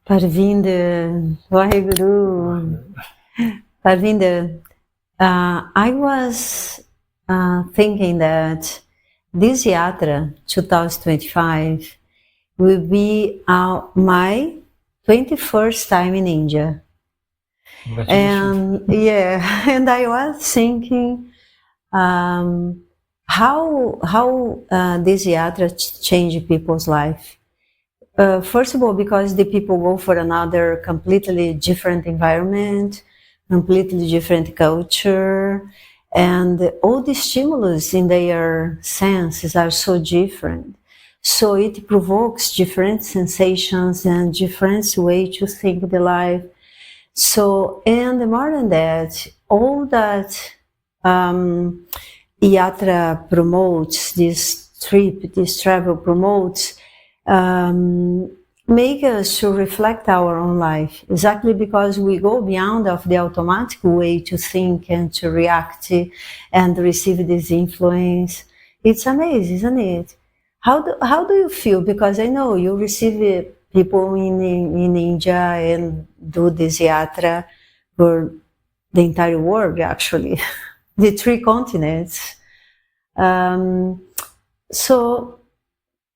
Parvinder, Vaheguru. Parvinder, I was thinking that this Yatra 2025 will be my 21st time in India. And and I was thinking how this Yatra changed people's life. First of all, because the people go for another completely different environment, completely different culture, and all the stimulus in their senses are so different. So it provokes different sensations and different way to think the life. So, and more than that, all that Yatra promotes, this travel promotes, make us to reflect our own life, exactly because we go beyond of the automatic way to think and to react and receive this influence. It's amazing, isn't it? How do you feel? Because I know you receive people in India and do this yatra for the entire world, actually, the 3 continents. So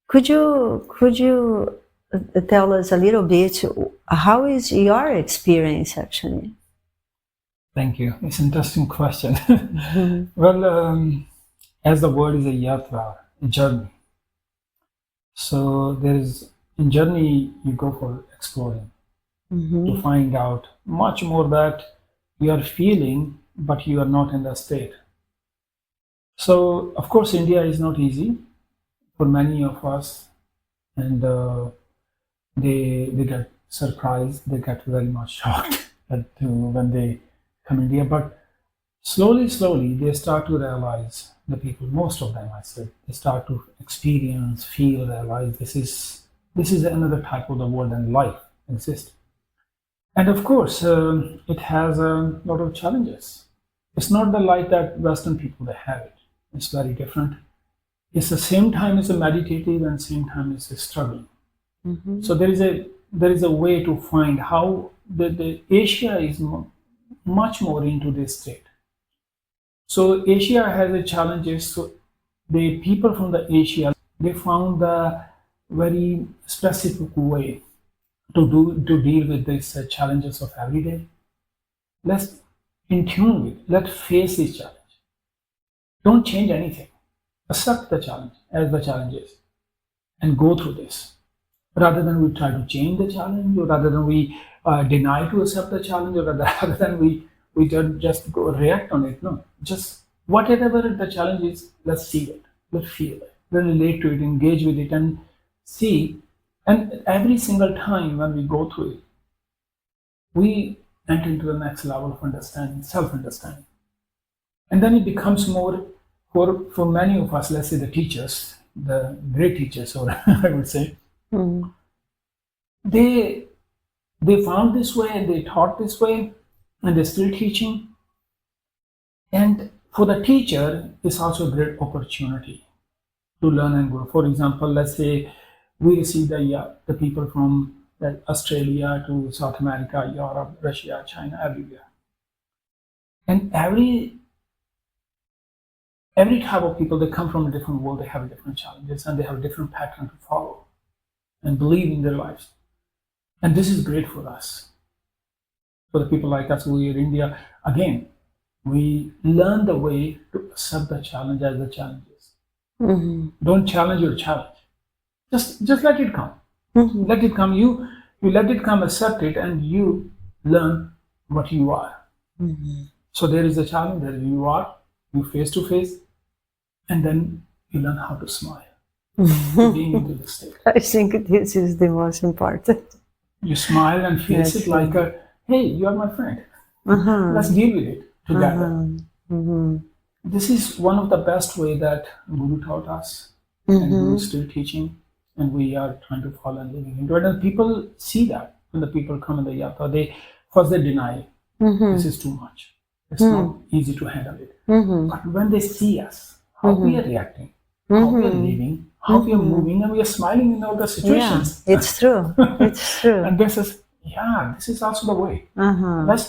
could you tell us a little bit how is your experience actually? Thank you. It's an interesting question. Well, as the word is a yatra, a journey. So in journey you go for exploring, to find out much more that you are feeling, but you are not in the state. So of course India is not easy for many of us, and they get surprised, they get very much shocked when they come India, but slowly they start to realize, the people, most of them I said, they start to experience, feel, realize this is another type of the world and life exists. And of course it has a lot of challenges. It's not the life that Western people they have it. It's very different. It's the same time as a meditative and same time as a struggle. So there is a way to find how the Asia is much more into this state. So Asia has the challenges. So the people from the Asia, they found the very specific way to deal with these challenges of every day. Let's in tune with, let's face this challenge. Don't change anything. Accept the challenge as the challenge is and go through this. Rather than we try to change the challenge, or rather than we deny to accept the challenge, or rather than we just go react on it. No, just whatever the challenge is, let's see it, let's feel it, let's relate to it, engage with it, and see. And every single time when we go through it, we enter into the next level of understanding, self-understanding. And then it becomes more, for many of us, let's say the teachers, the great teachers, or I would say, they found this way and they taught this way, and they're still teaching. And for the teacher, it's also a great opportunity to learn and grow. For example, let's say we receive the people from Australia to South America, Europe, Russia, China, everywhere. And every type of people, they come from a different world, they have different challenges, and they have a different pattern to follow and believe in their lives. And this is great for us. For the people like us who are in India, again, we learn the way to accept the challenge as the challenge is. Don't challenge your challenge. Just let it come. Let it come. You let it come, accept it, and you learn what you are. So there is a challenge, there you are, you face to face, and then you learn how to smile. Being into the state. I think this is the most important. You smile and face it like hey, you are my friend. Let's deal with it together. This is one of the best way that Guru taught us, and Guru is still teaching, and we are trying to follow and living into it. And people see that when the people come in the yatra, they deny it. This is too much. It's not easy to handle it. But when they see us, how we are reacting, how we are living, how we are moving and we are smiling in all the situations. Yeah, it's true. It's true. And this is, this is also the way. Let's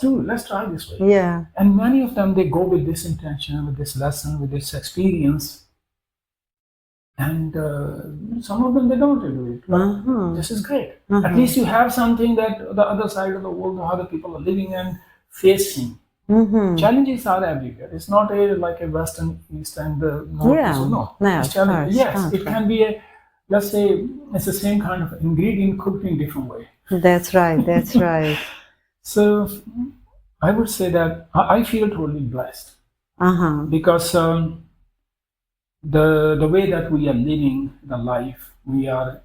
try this way. Yeah. And many of them, they go with this intention, with this lesson, with this experience. And some of them, they don't do it. But this is great. At least you have something that the other side of the world, how other people are living and facing. Challenges are everywhere. It's not like a Western, East, and North. So no. It's challenge. Yes, it can be a, let's say, it's the same kind of ingredient cooked in different way. That's right. That's right. So I would say that I feel totally blessed because the way that we are living the life, we are,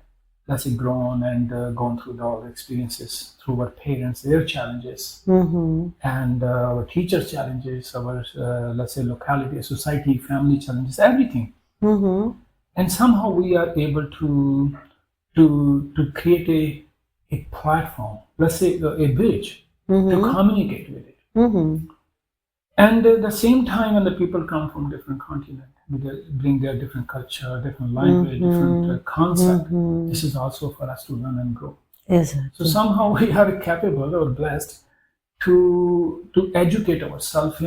let's say, grown and gone through all the experiences through our parents, their challenges, and our teachers' challenges, our let's say locality, society, family challenges, everything. And somehow we are able to create a platform, let's say a bridge to communicate with it. And at the same time, when the people come from different continents, bring their different culture, different language, different concept, this is also for us to learn and grow. Exactly. So somehow we are capable or blessed to educate ourselves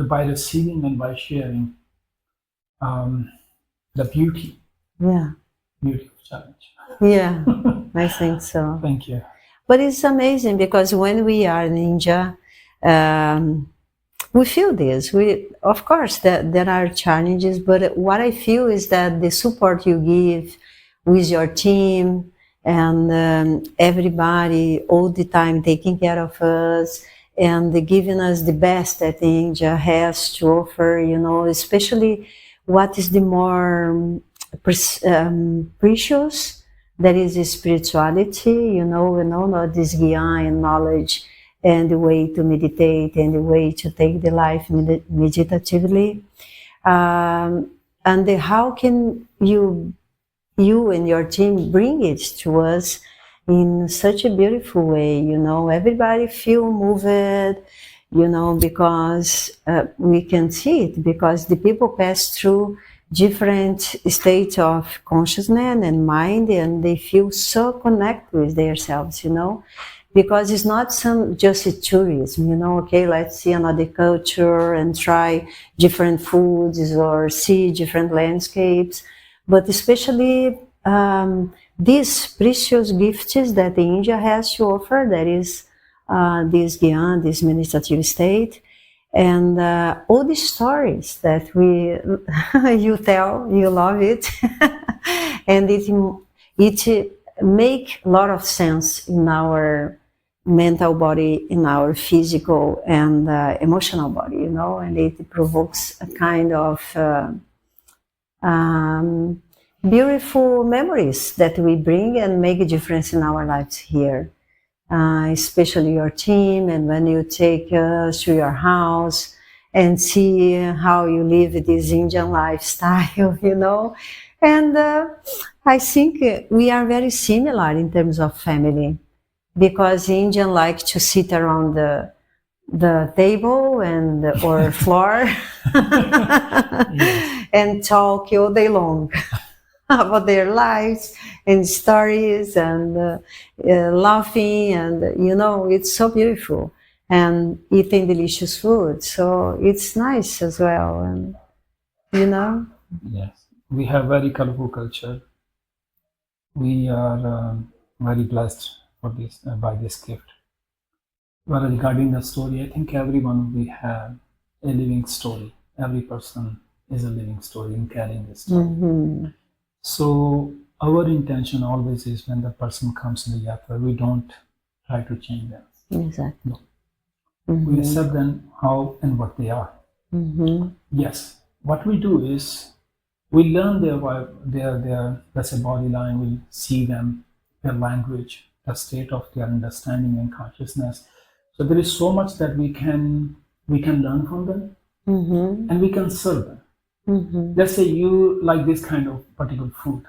by receiving and by sharing the beauty of challenge. Yeah, I think so. Thank you. But it's amazing because when we are in India, we feel this. Of course, there are challenges, but what I feel is that the support you give with your team and everybody all the time taking care of us and giving us the best that India has to offer, especially what is the more precious, that is spirituality, not this gyan and knowledge and the way to meditate and the way to take the life meditatively. And how can you and your team bring it to us in such a beautiful way, everybody feel moved, because we can see it, because the people pass through different states of consciousness and mind, and they feel so connected with themselves, because it's not just a tourism, okay, let's see another culture and try different foods or see different landscapes, but especially these precious gifts that India has to offer, that is this gyan, this meditative state, and all the stories that you tell, you love it, and it make a lot of sense in our mental body, in our physical and emotional body, and it provokes a kind of beautiful memories that we bring and make a difference in our lives here. Especially your team, and when you take us to your house and see how you live this Indian lifestyle, and I think we are very similar in terms of family, because Indians like to sit around the table or floor and talk all day long about their lives and stories and laughing, and it's so beautiful, and eating delicious food, so it's nice as well, and Yes, we have very colorful culture. We are very blessed for this by this gift. Well, regarding the story, I think everyone we have a living story. Every person is a living story in carrying this story. So our intention always is, when the person comes in the Yatra, we don't try to change them. Exactly. No. We accept them how and what they are. Yes. What we do is we learn their let's say body line. We see them, their language, the state of their understanding and consciousness. So there is so much that we can learn from them, and we can serve them. Let's say you like this kind of particular food.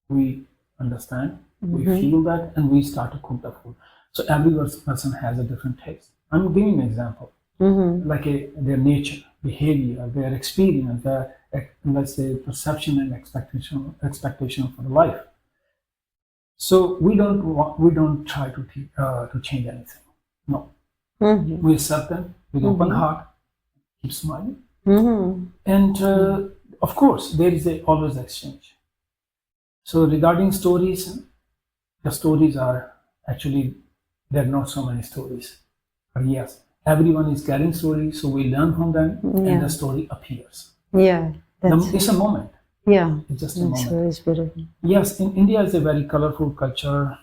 We understand, we feel that, and we start to cook the food. So every person has a different taste. I'm giving an example, like their nature, behavior, their experience, let's say, perception and expectation for life. So we don't try to change anything. No, we accept them with open heart, keep smiling, and of course there is always exchange. So regarding stories, the stories are actually, there are not so many stories. But yes, everyone is carrying stories, so we learn from them, and the story appears. Yeah, It's a moment. Yeah, it's just a moment. Very beautiful. Yes, in India is a very colorful culture,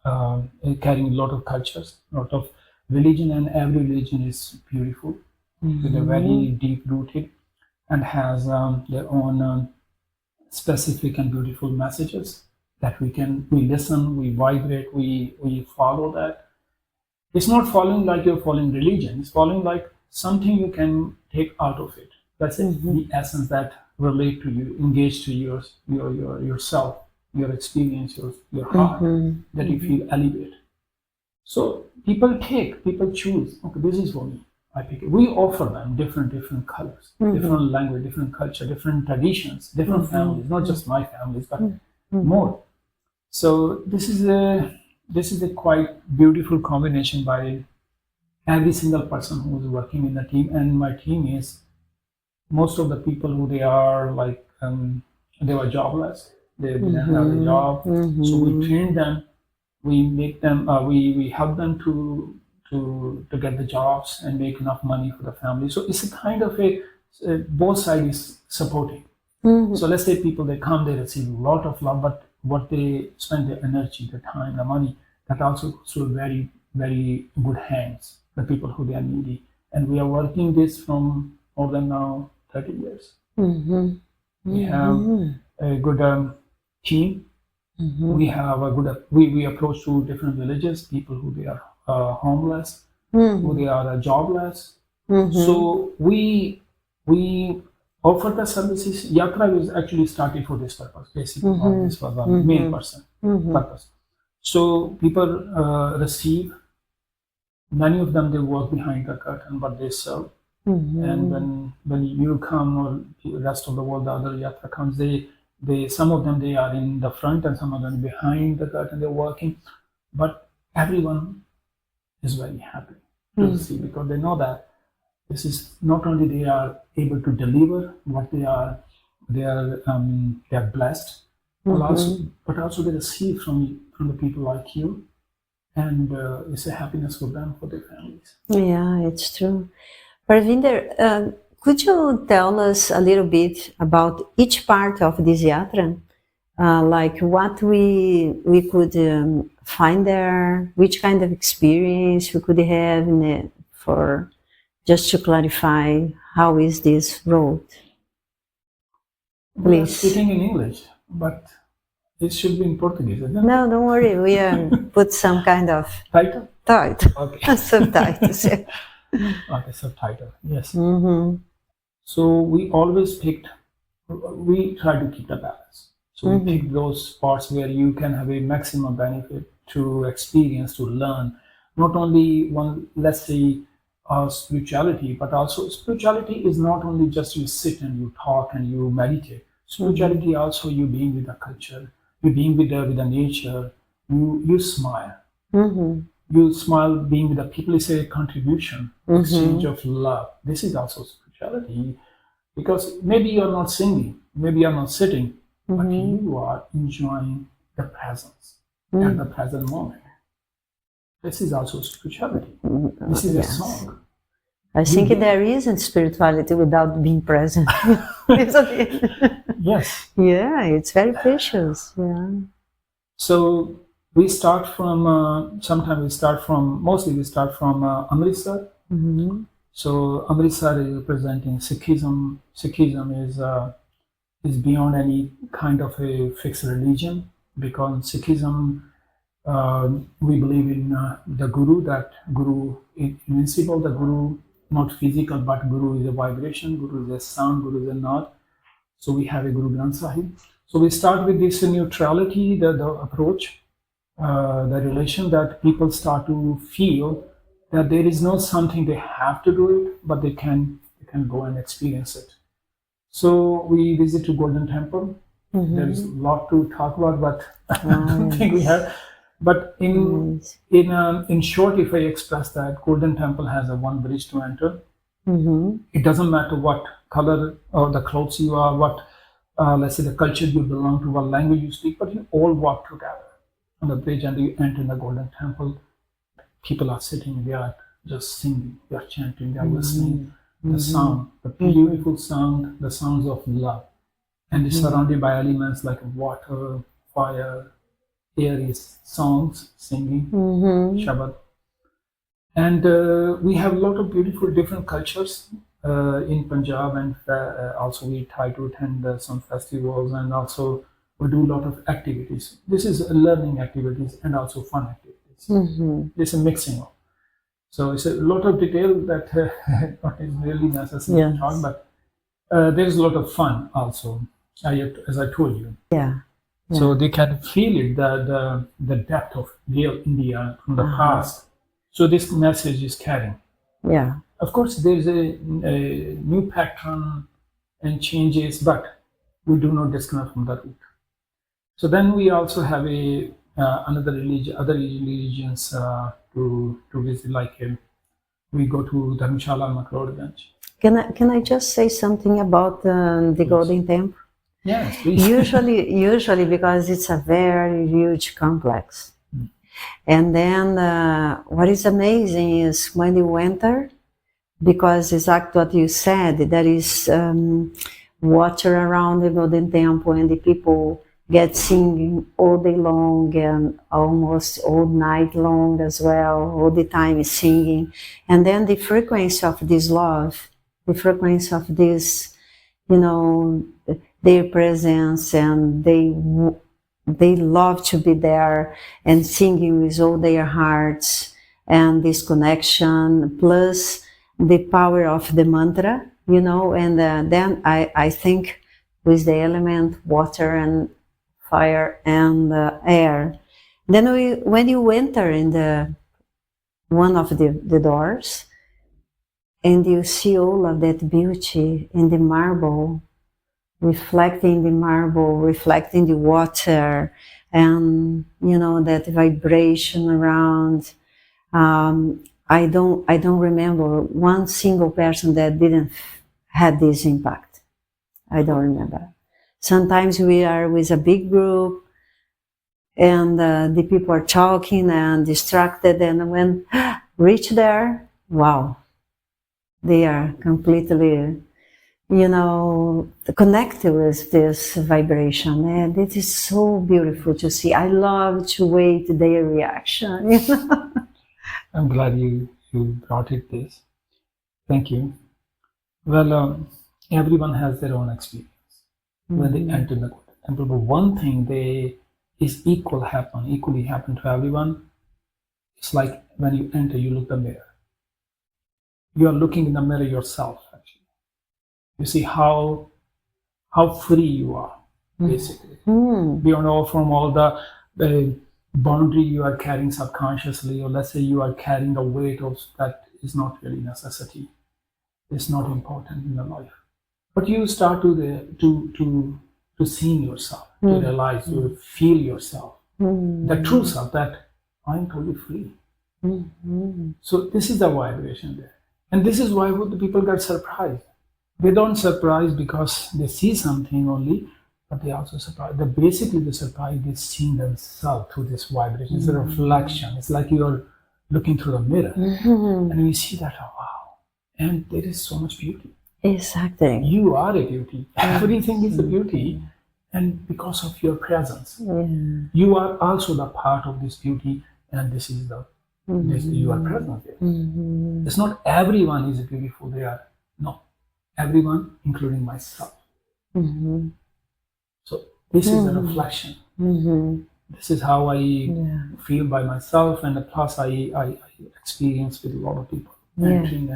carrying a lot of cultures, a lot of religion, and every religion is beautiful, with a very deep rooted, and has their own specific and beautiful messages that we listen, we vibrate, we follow that. It's not following like you're following religion. It's following like something you can take out of it. That's it, the essence that relate to you, engage to yourself, your experience, your heart, that you feel elevate. So people choose. Okay, this is for me. I pick it. We offer them different colors, different language, different culture, different traditions, different families. Not just my families, but more. So this is a quite beautiful combination by every single person who is working in the team, and my team is most of the people who they are like they were jobless, they didn't have a job, so we train them, we make them, we help them to get the jobs and make enough money for the family. So it's a kind of both sides is supporting. So let's say people, they come, they receive a lot of love, but what they spend their energy, their time, the money, that also goes to very, very good hands, the people who they are needy. And we are working this from more than now 30 years. We have a good team. We have a good, we approach to different villages, people who they are homeless, who they are jobless. So we offer the services. Yatra is actually started for this purpose, basically. This was the main purpose. So people receive, many of them, they work behind the curtain, but they serve. And when you come, or the rest of the world, the other Yatra comes, they some of them, they are in the front, and some of them behind the curtain, they're working. But everyone is very happy to see, because they know that this is not only they are able to deliver what they are blessed, but also they receive from the people like you, and it's a happiness for them, for their families. Yeah, it's true. Parvinder, could you tell us a little bit about each part of this yatra? Like what we could find there, which kind of experience we could have for just to clarify how is this road? Please. We are speaking in English, but it should be in Portuguese, isn't it? No, don't worry. We put some kind of title. Okay. Subtitles. Yeah. Okay, subtitle. Yes. So we always we try to keep the balance. So we pick those parts where you can have a maximum benefit to experience, to learn. Not only one, let's say, spirituality, but also spirituality is not only just you sit and you talk and you meditate. Spirituality also you being with the culture, you being with the nature, you smile. You smile being with the people. It's a contribution, exchange of love. This is also spirituality, because maybe you're not singing, maybe you're not sitting, but you are enjoying the presence at the present moment. This is also spirituality. This is a song. I think there isn't spirituality without being present. Isn't it? Yes. Yeah, it's very precious. Yeah. So we start from, mostly we start from Amritsar. So Amritsar is representing Sikhism. Sikhism is beyond any kind of a fixed religion, because Sikhism, we believe in the Guru, that Guru is invincible, the Guru, not physical, but Guru is a vibration, Guru is a sound, Guru is a nod. So we have a Guru Granth Sahib. So we start with this neutrality, the approach, the relation, that people start to feel that there is no something they have to do it, but they can go and experience it. So we visited Golden Temple. There's a lot to talk about, but I don't think we have. But in short, if I express that, Golden Temple has a one bridge to enter. It doesn't matter what color or the clothes you are, what let's say the culture you belong to, what language you speak, but you all walk together on the bridge and you enter in the Golden Temple. People are sitting, they are just singing, they are chanting, they are listening. The sound, the beautiful sound, the sounds of love. And it's surrounded by elements like water, fire, air is songs, singing, Shabbat. And we have a lot of beautiful different cultures in Punjab, and also we try to attend some festivals, and also we do a lot of activities. This is learning activities and also fun activities. This is a mixing of. So it's a lot of detail that not is really necessary to talk, but there's a lot of fun also, as I told you. So they can feel it, the depth of real India from the past. So this message is carrying. Of course, there's a new pattern and changes, but we do not disconnect from the root. So then we also have other religions to visit, like we go to Dharamshala, McLeodganj. Can I just say something about the Golden Temple? Yes, please. Usually because it's a very huge complex. And then what is amazing is when you enter, because exactly what you said, there is water around the Golden Temple, and the people get singing all day long and almost all night long as well, all the time singing. And then the frequency of this love, the frequency of this, their presence, and they love to be there and singing with all their hearts, and this connection, plus the power of the mantra, and then I think with the element water and fire and air. Then when you enter in one of the doors, and you see all of that beauty in the marble, reflecting the marble, reflecting the water, and that vibration around. I don't remember one single person that didn't had this impact. I don't remember. Sometimes we are with a big group, and the people are talking and distracted, and when reach there, wow, they are completely connected with this vibration, and it is so beautiful to see. I love to wait their reaction. I'm glad you brought it this. Thank you. Well, everyone has their own experience when they enter the temple, but one thing equally happen to everyone. It's like when you enter, you look in the mirror. You are looking in the mirror yourself, actually. You see how free you are, basically. Beyond all, from all the boundary you are carrying subconsciously, or let's say you are carrying the weight of that is not really necessity. It's not important in your life. But you start to see yourself, to realize, to feel yourself, the true self, that I'm totally free. So this is the vibration there. And this is why the people get surprised. They don't surprise because they see something only, but they also surprise. Basically, the surprise is seeing themselves through this vibration. It's a reflection. It's like you're looking through the mirror, and you see that, oh, wow, and there is so much beauty. Exactly. You are a beauty. Everything is a beauty, and because of your presence, you are also the part of this beauty, and this is you are present there. It's not everyone is beautiful. No, everyone, including myself. So this is a reflection. This is how I feel by myself, and plus I experience with a lot of people entering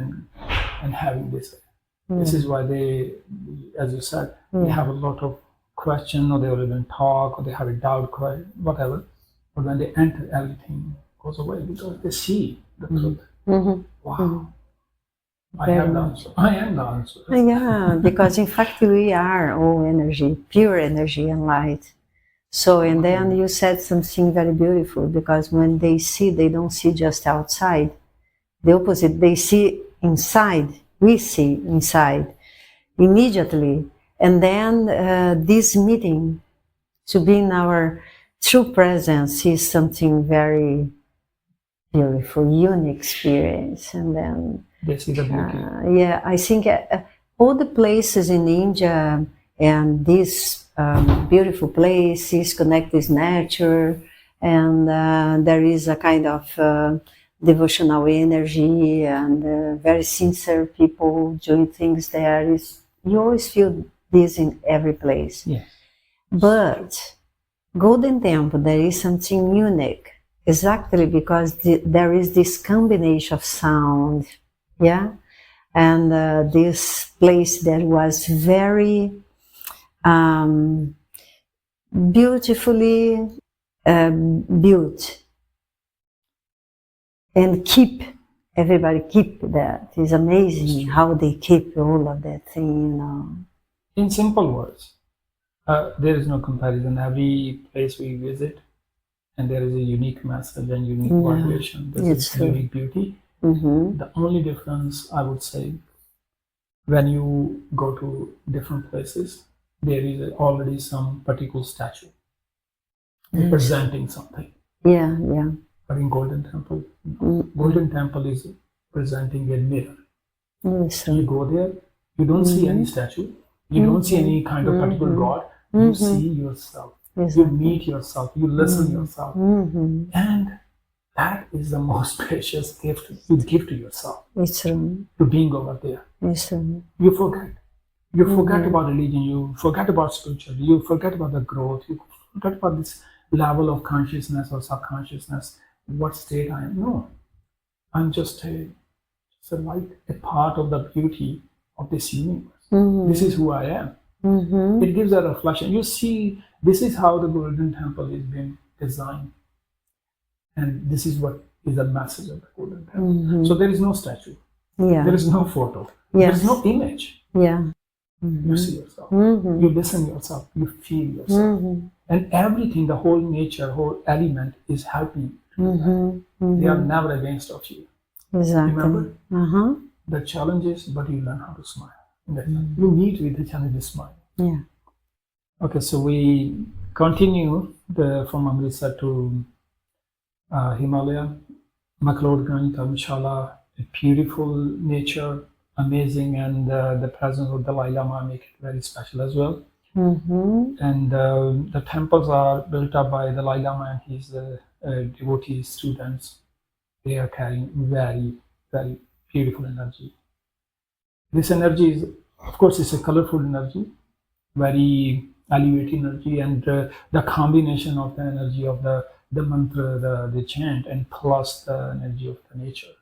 and having this. This is why they, as you said, they have a lot of question, or they will even talk, or they have a doubt, whatever. But when they enter, everything goes away because they see the truth. Wow. I Very have the much. answer. I am the answer. Yeah, because in fact we are all energy, pure energy and light. So, and then you said something very beautiful, because when they see, they don't see just outside. The opposite, they see inside. We see inside immediately. And then this meeting, to be in our true presence, is something very beautiful, unique experience. And then They see the beauty. yeah, I think all the places in India and this beautiful place is connected with nature, and there is a kind of devotional energy and very sincere people doing things there. You always feel this in every place. Yes. But Golden Temple, there is something unique, exactly because there is this combination of sound, yeah, and this place that was very beautifully built, and everybody keep that. It's amazing how they keep all of that thing, In simple words, there is no comparison. Every place we visit, and there is a unique message and unique vibration. This is unique beauty. Mm-hmm. The only difference, I would say, when you go to different places, there is already some particular statue representing something. Yeah. But in Golden Temple, Golden Temple is presenting a mirror. Yes. You go there, you don't see any statue, you don't see any kind of particular God. You see yourself. Exactly. You meet yourself. You listen yourself, and that is the most precious gift you give to yourself. It's true. To being over there. It's true. You forget. You forget about religion. You forget about spirituality. You forget about the growth. You forget about this level of consciousness or subconsciousness. What state I am? No, I'm just a part of the beauty of this universe. This is who I am. It gives a reflection. You see, this is how the Golden Temple is being designed, and this is what is the message of the Golden Temple. So there is no statue. Yeah. There is no photo. Yes. There is no image. Yeah. You see yourself. You listen yourself. You feel yourself. And everything, the whole nature, whole element is helping you do that. They are never against of you. Exactly. Remember? The challenges, but you learn how to smile. You meet with the challenges, smile. Yeah. Okay, so we continue from Amritsar to Himalaya, McLeodganj, Dharamshala, a beautiful nature, amazing, and the presence of the Dalai Lama make it very special as well. And the temples are built up by the Dalai Lama and his devotee students. They are carrying very, very beautiful energy. This energy is, of course, it's a colorful energy, very elevated energy, and the combination of the energy of the mantra, the chant, and plus the energy of the nature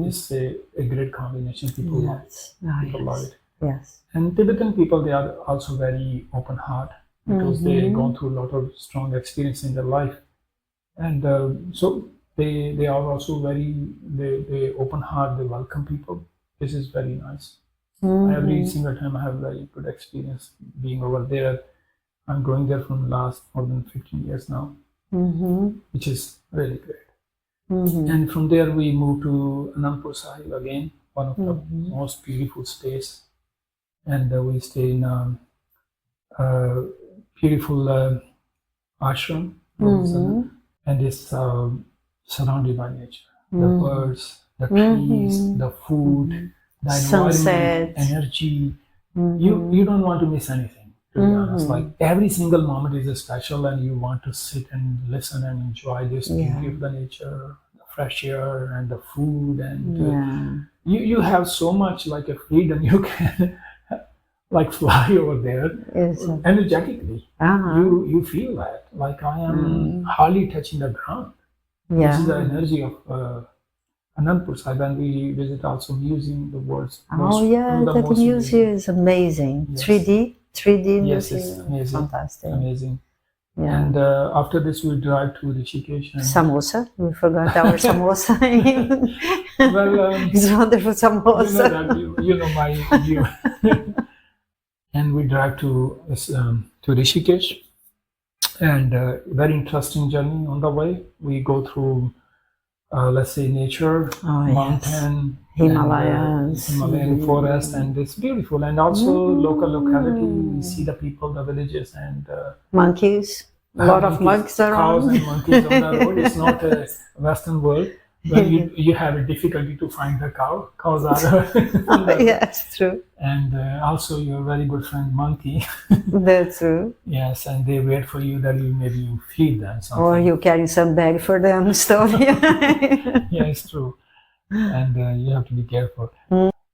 is a great combination. People love it. People love it. Yes. And Tibetan people, they are also very open heart because they gone through a lot of strong experience in their life, and so they are also they open heart. They welcome people. This is very nice. Every single time I have very good experience being over there. I'm going there from last more than 15 years now, which is really great. And from there we move to Anandpur Sahib again, one of the most beautiful stays. And we stay in a beautiful ashram, and it's surrounded by nature. The birds, the trees, the food, the sunset, energy. You don't want to miss anything, to be honest. Like every single moment is special, and you want to sit and listen and enjoy this beauty of the nature, the fresh air, and the food, and you have so much like a freedom. You can like fly over there energetically. You feel that like I am hardly touching the ground. This is the energy of Anandpur Sahib, and we visit also museum, the world's most. That museum is amazing. Yes. 3D Yes, museum. it's amazing. Fantastic. Amazing. Yeah. And after this, we drive to Rishikesh. And Samosa. We forgot our samosa. well, It's wonderful samosa. you know my view. And we drive to Rishikesh, and very interesting journey on the way. We go through, let's say, nature, mountain, Himalayas, and, Himalayan forest, and it's beautiful. And also local locality. We see the people, the villages, and monkeys. A lot of monkeys around. Cows and monkeys on the road. It's not a Western world. Well, you have a difficulty to find the cow. Cows are yes, true. And also your very good friend monkey. That's true. Yes, and they wait for you that you feed them something. Or you carry some bag for them stuff. Yeah, it's true. And you have to be careful.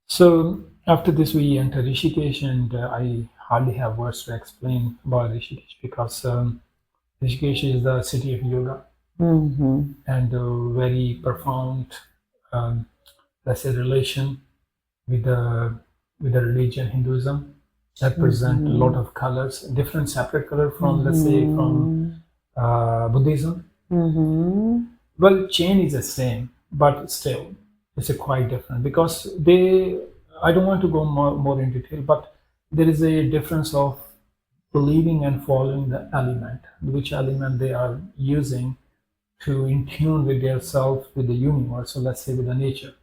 So after this we enter Rishikesh, and I hardly have words to explain about Rishikesh, because Rishikesh is the city of yoga. And a very profound, let's say, relation with the religion Hinduism, that present a lot of colors, different separate color from, let's say, from Buddhism. Well, chain is the same, but still it's quite different, because I don't want to go more in detail, but there is a difference of believing and following the element, which element they are using to in tune with their self, with the universe, so let's say with the nature.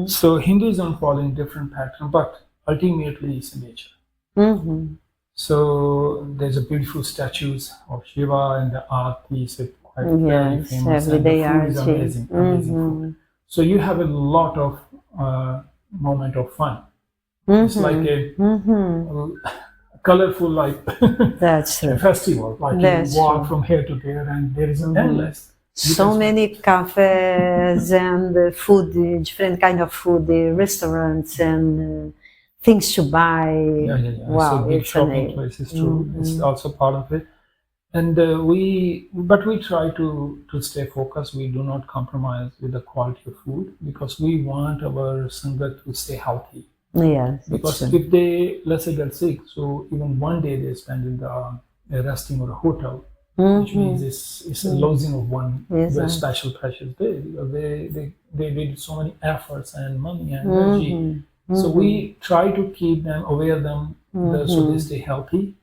So Hinduism following different pattern, but ultimately it's nature. So there's a beautiful statues of Shiva, and the Aarti is quite very famous, and the food is amazing food. So you have a lot of moment of fun. It's like a colorful, like that's true. festival, like that's you walk true. from here to there, and there is endless. So many cafes and food, different kind of food, restaurants and things to buy. Wow, so big it's shopping amazing. place is true. It's also part of it. And we try to stay focused. We do not compromise with the quality of food, because we want our Sangat to stay healthy. Yes. Because if they, let's say, get sick, so even one day they spend in the resting or a hotel, which means it's a losing of one very special precious day. They did so many efforts and money and energy. So we try to keep them, aware them, so they stay healthy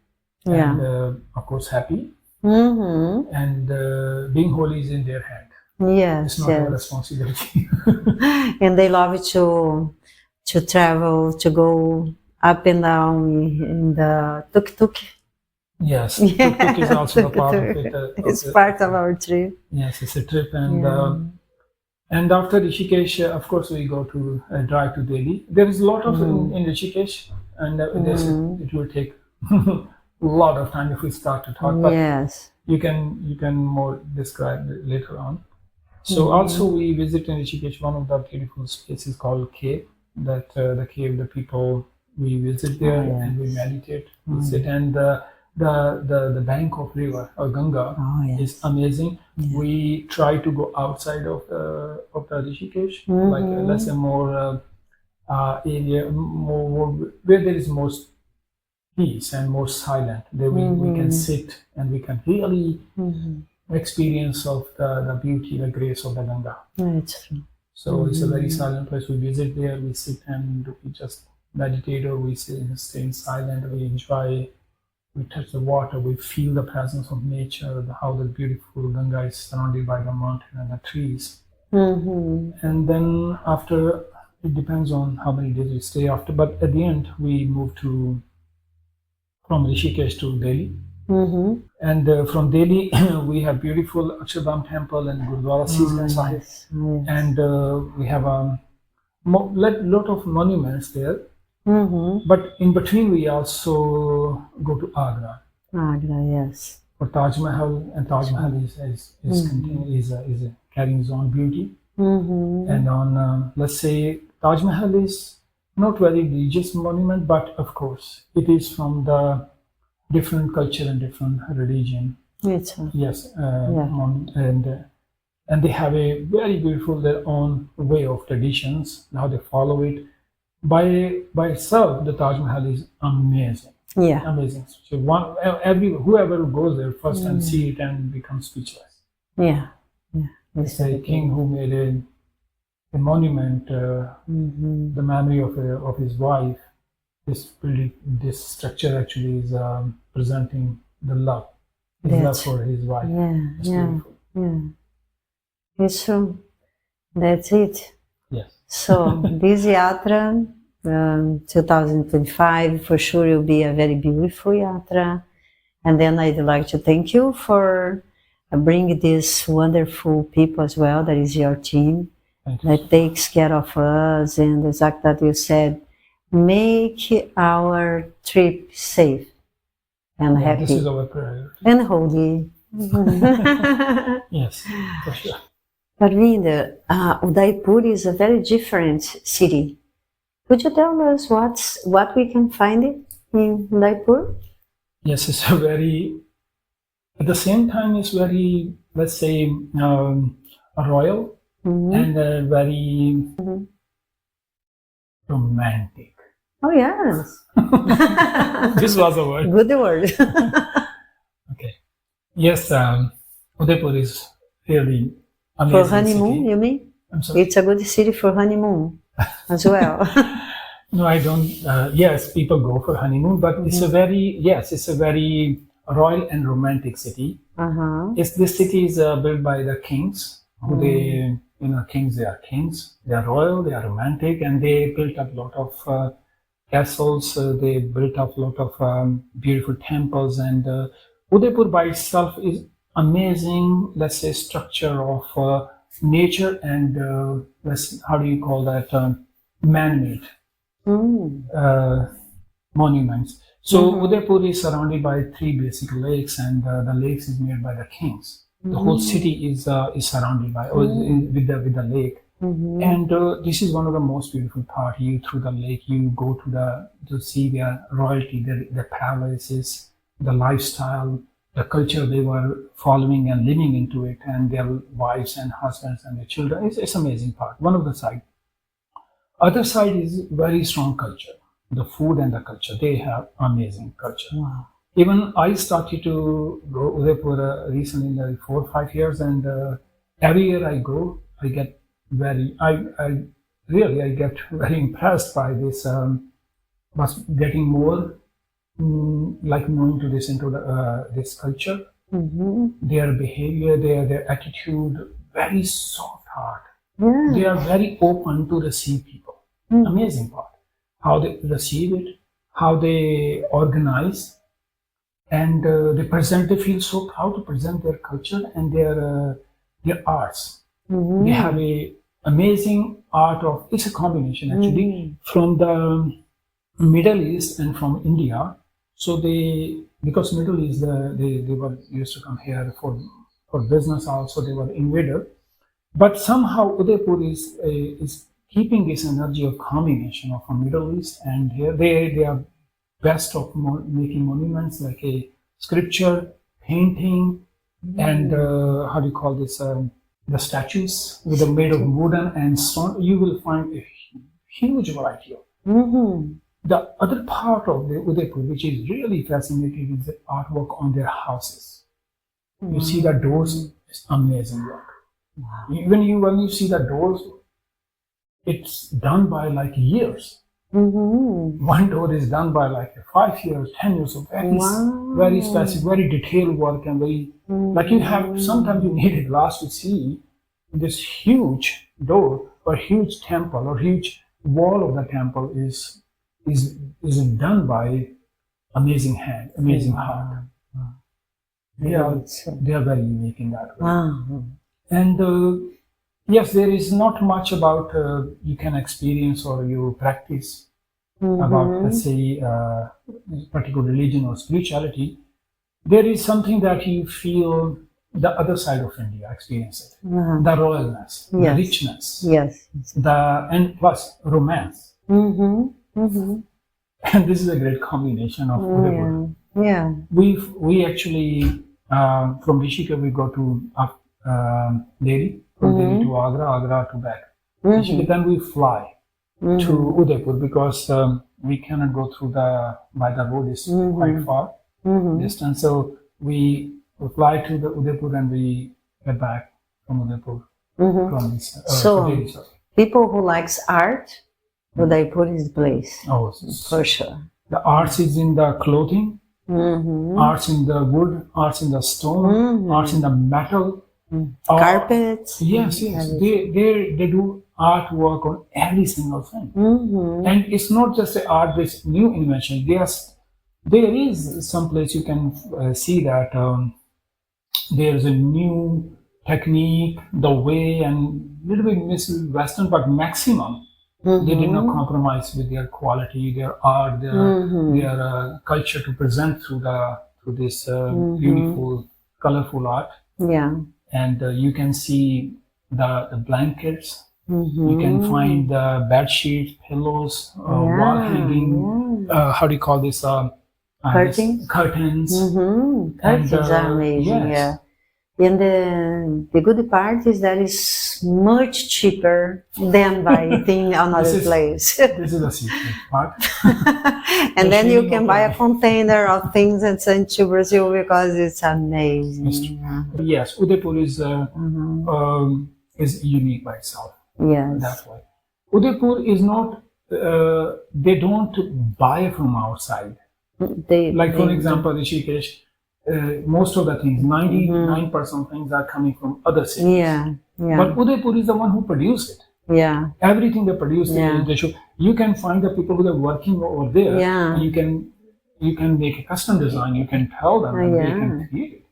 and of course happy. And being holy is in their hand. Yes, it's not our responsibility. And they love to travel, to go up and down in the tuk-tuk. Yes, tuk-tuk is also a part of it. It's part of our trip. Yes, it's a trip. And after Rishikesh, of course, we go to drive to Delhi. There is a lot of in Rishikesh, and it will take a lot of time if we start to talk. But you can more describe it later on. So also we visit in Rishikesh one of the beautiful spaces called Quer. That the cave, the people, we visit there and we meditate. We sit, and the bank of river or Ganga is amazing. We try to go outside of the Rishikesh, like let's say more area, more where there is more peace and more silent. There we can sit and we can really experience of the beauty, the grace of the Ganga. It's true. So it's a very silent place. We visit there, we sit and we just meditate, or we stay in silent, we enjoy, we touch the water, we feel the presence of nature, how the beautiful Ganga is surrounded by the mountain and the trees. And then after, it depends on how many days we stay after, but at the end we move from Rishikesh to Delhi. And from Delhi, we have beautiful Akshardham temple and Gurdwara Sahib, and we have a lot of monuments there. But in between, we also go to Agra. Agra, yes. For Taj Mahal, and Taj Mahal is carrying its own beauty. And on let's say Taj Mahal is not very religious monument, but of course it is from the different culture and different religion. Yes, and they have a very beautiful their own way of traditions, how they follow it. By itself, the Taj Mahal is amazing. Yeah. Amazing. So whoever goes there first and see it and becomes speechless. Yeah. Yeah. It's a king who made a monument, the memory of his wife. This structure actually is presenting the love, his love for his wife. It's beautiful. Yeah. It's true. That's it. Yes. So this Yatra, 2025, for sure will be a very beautiful Yatra. And then I'd like to thank you for bringing these wonderful people as well. That is your team that takes care of us. And exactly that you said, make our trip safe and happy. This is our prayer. And holy. Yes, for sure. Parvinder, Udaipur is a very different city. Could you tell us what we can find in Udaipur? Yes, it's a very, at the same time, it's very, let's say, royal and very romantic. Oh, yes. This was a word. Good word. Okay. Yes, Udaipur is really amazing. For honeymoon, city. you mean? I'm sorry? It's a good city for honeymoon as well. No, I don't. Yes, people go for honeymoon, but it's a very royal and romantic city. This city is built by the kings. Kings, they are kings. They are royal, they are romantic, and they built up a lot of castles. They built up a lot of beautiful temples, and Udaipur by itself is amazing. Let's say structure of nature and how do you call that? Man-made monuments. So Udaipur is surrounded by 3 basic lakes, and the lakes is made by the kings. The whole city is surrounded by with the lake, and this is one of the most beautiful part. You through the lake, you go to see their royalty, their palaces, the lifestyle, the culture they were following and living into it, and their wives and husbands and their children. It's amazing part. One of the side. Other side is very strong culture. The food and the culture. They have amazing culture. Wow. Even I started to go Udaipur recently, like 4 or 5 years, and every year I go, I get very impressed by this. But getting more like knowing to this into this culture, their behavior, their attitude, very soft heart. Yeah. They are very open to receive people. Amazing part. How they receive it, how they organize, and they feel so proud to present their culture and their arts. They have a amazing art of, it's a combination actually from the Middle East and from India. So because Middle East, they were used to come here for business also, they were invader. But somehow Udaipur is keeping this energy of combination of the Middle East, and here they are best of making monuments like a sculpture, painting, and how do you call this? The statues made of wooden and stone. You will find a huge variety of. The other part of the Udaipur, which is really fascinating, is the artwork on their houses. You see the doors, it's amazing work. Wow. When you see the doors, it's done by like years. One door is done by like 5 years, 10 years of very specific, very detailed work, and very like you have. Sometimes you need a glass to see this huge door or huge temple or huge wall of the temple is done by amazing hand, amazing heart. They are very unique in that way. And yes, there is not much about you can experience or you practice about, let's say, particular religion or spirituality. There is something that you feel the other side of India, experience it. The royalness, the richness, and plus romance. And this is a great combination of Udaipur. Yeah. We actually from Rishikesh we go to Delhi, from Delhi to Agra to back. Then we fly to Udaipur because we cannot go through by the road. It's Mhm. quite far Mhm. distance. So we fly to the Udaipur and we get back from Udaipur Mhm. from this. So- to Delhi, sorry. People who likes art, Udaipur is the place Oh, for sure. the arts is in the clothing, Mhm. arts in the wood, arts in the stone, Mhm. arts in the metal. Carpets. Yes, yes. They do artwork on every single thing. Mhm. And it's not just an art based new invention. There is some place you can see that there's a new technique, the way, and little bit Western, but maximum. They did not compromise with their quality, their art, their culture to present through this beautiful, colorful art. Yeah. And you can see the blankets. You can find the bed sheets, pillows, wall hanging. How do you call this? Curtains? Curtains. Curtains are amazing. yes. Yeah. And the good part is that it's much cheaper than buying another place. This is the secret part. And then you sharing can of buy a life. container of things and send to Brazil because it's amazing. Yes, Udaipur is unique by itself. Yes. That way. Udaipur is not. They don't buy from outside. Like for example, Rishikesh. Most of the things, 99% things are coming from other cities. Yeah. Yeah. But Udaipur is the one who produced it. Yeah. Everything they produce, Yeah. they show. You can find the people who are working over there. Yeah. And you can make a custom design. You can tell them, and they can create it.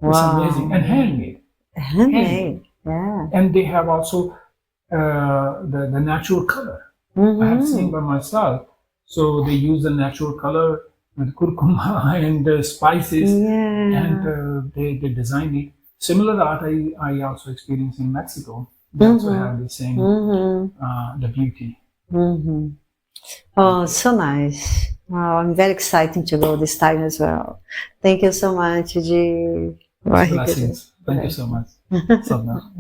It's amazing and handmade. Handmade. Yeah. And they have also the natural color. I have seen by myself. So they use the natural color with curcuma and spices, and they design it. Similar art I also experienced in Mexico. They also have the same the beauty. Oh, so nice. Wow, I'm very excited to go this time as well. Thank you so much, G. Blessings. Thank you so much. Sadhana.